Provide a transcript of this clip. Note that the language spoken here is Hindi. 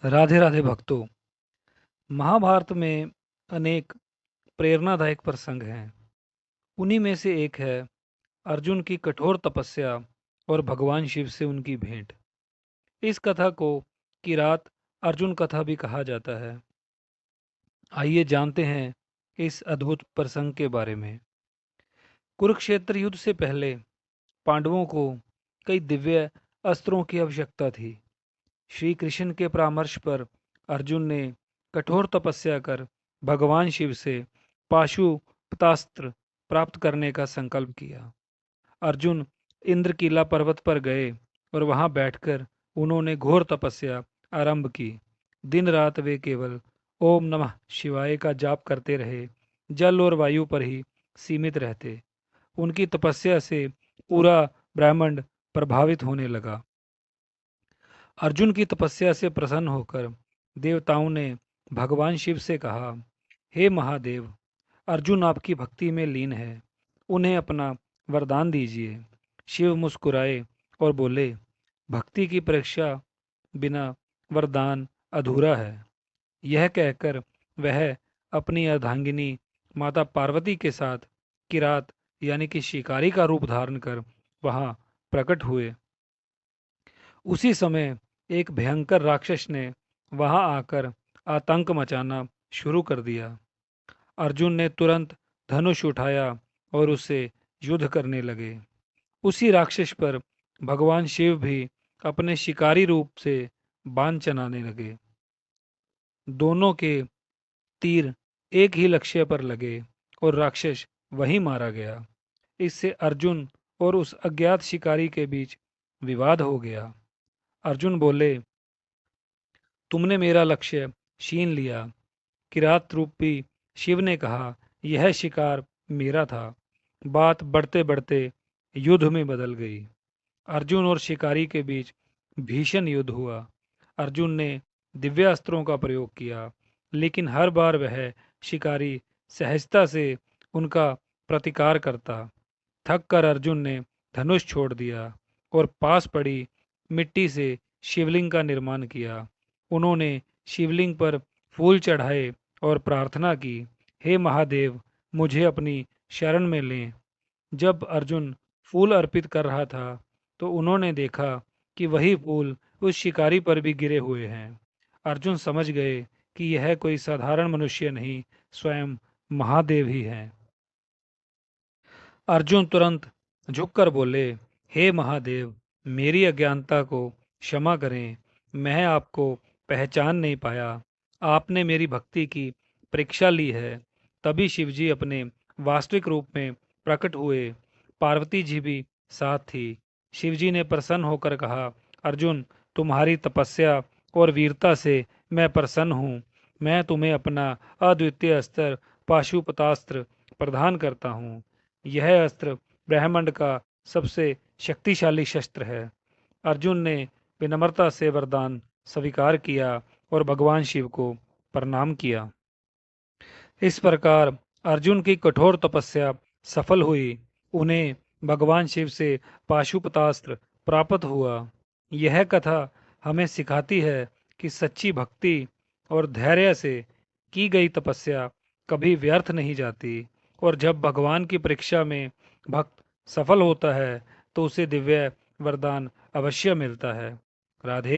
राधे राधे भक्तों। महाभारत में अनेक प्रेरणादायक प्रसंग हैं। उन्हीं में से एक है अर्जुन की कठोर तपस्या और भगवान शिव से उनकी भेंट। इस कथा को किरात अर्जुन कथा भी कहा जाता है। आइए जानते हैं इस अद्भुत प्रसंग के बारे में। कुरुक्षेत्र युद्ध से पहले पांडवों को कई दिव्य अस्त्रों की आवश्यकता थी। श्री कृष्ण के परामर्श पर अर्जुन ने कठोर तपस्या कर भगवान शिव से पाशुपतास्त्र प्राप्त करने का संकल्प किया। अर्जुन इंद्रकीला पर्वत पर गए और वहां बैठकर उन्होंने घोर तपस्या आरंभ की। दिन रात वे केवल ओम नमः शिवाय का जाप करते रहे, जल और वायु पर ही सीमित रहते। उनकी तपस्या से पूरा ब्रह्मांड प्रभावित होने लगा। अर्जुन की तपस्या से प्रसन्न होकर देवताओं ने भगवान शिव से कहा, हे महादेव, अर्जुन आपकी भक्ति में लीन है, उन्हें अपना वरदान दीजिए। शिव मुस्कुराए और बोले, भक्ति की परीक्षा बिना वरदान अधूरा है। यह कहकर वह अपनी अर्धांगिनी माता पार्वती के साथ किरात यानी कि शिकारी का रूप धारण कर वहां प्रकट हुए। उसी समय एक भयंकर राक्षस ने वहां आकर आतंक मचाना शुरू कर दिया। अर्जुन ने तुरंत धनुष उठाया और उससे युद्ध करने लगे। उसी राक्षस पर भगवान शिव भी अपने शिकारी रूप से बाण चलाने लगे। दोनों के तीर एक ही लक्ष्य पर लगे और राक्षस वहीं मारा गया। इससे अर्जुन और उस अज्ञात शिकारी के बीच विवाद हो गया। अर्जुन बोले, तुमने मेरा लक्ष्य छीन लिया। किरात रूपी शिव ने कहा, यह शिकार मेरा था। बात बढ़ते बढ़ते युद्ध में बदल गई। अर्जुन और शिकारी के बीच भीषण युद्ध हुआ। अर्जुन ने दिव्यास्त्रों का प्रयोग किया, लेकिन हर बार वह शिकारी सहजता से उनका प्रतिकार करता। थक कर अर्जुन ने धनुष छोड़ दिया और पास पड़ी मिट्टी से शिवलिंग का निर्माण किया। उन्होंने शिवलिंग पर फूल चढ़ाए और प्रार्थना की, हे महादेव, मुझे अपनी शरण में लें। जब अर्जुन फूल अर्पित कर रहा था तो उन्होंने देखा कि वही फूल उस शिकारी पर भी गिरे हुए हैं। अर्जुन समझ गए कि यह कोई साधारण मनुष्य नहीं, स्वयं महादेव ही हैं। अर्जुन तुरंत झुककर बोले, हे महादेव, मेरी अज्ञानता को क्षमा करें। मैं आपको पहचान नहीं पाया। आपने मेरी भक्ति की परीक्षा ली है। तभी शिवजी अपने वास्तविक रूप में प्रकट हुए। पार्वती जी भी साथ थी। शिवजी ने प्रसन्न होकर कहा, अर्जुन, तुम्हारी तपस्या और वीरता से मैं प्रसन्न हूँ। मैं तुम्हें अपना अद्वितीय अस्त्र पाशुपतास्त्र प्रदान करता हूँ। यह अस्त्र ब्रह्मांड का सबसे शक्तिशाली शस्त्र है। अर्जुन ने विनम्रता से वरदान स्वीकार किया और भगवान शिव को प्रणाम किया। इस प्रकार अर्जुन की कठोर तपस्या सफल हुई। उन्हें भगवान शिव से पाशुपतास्त्र प्राप्त हुआ। यह कथा हमें सिखाती है कि सच्ची भक्ति और धैर्य से की गई तपस्या कभी व्यर्थ नहीं जाती, और जब भगवान की परीक्षा में भक्त सफल होता है तो उसे दिव्य वरदान अवश्य मिलता है। राधे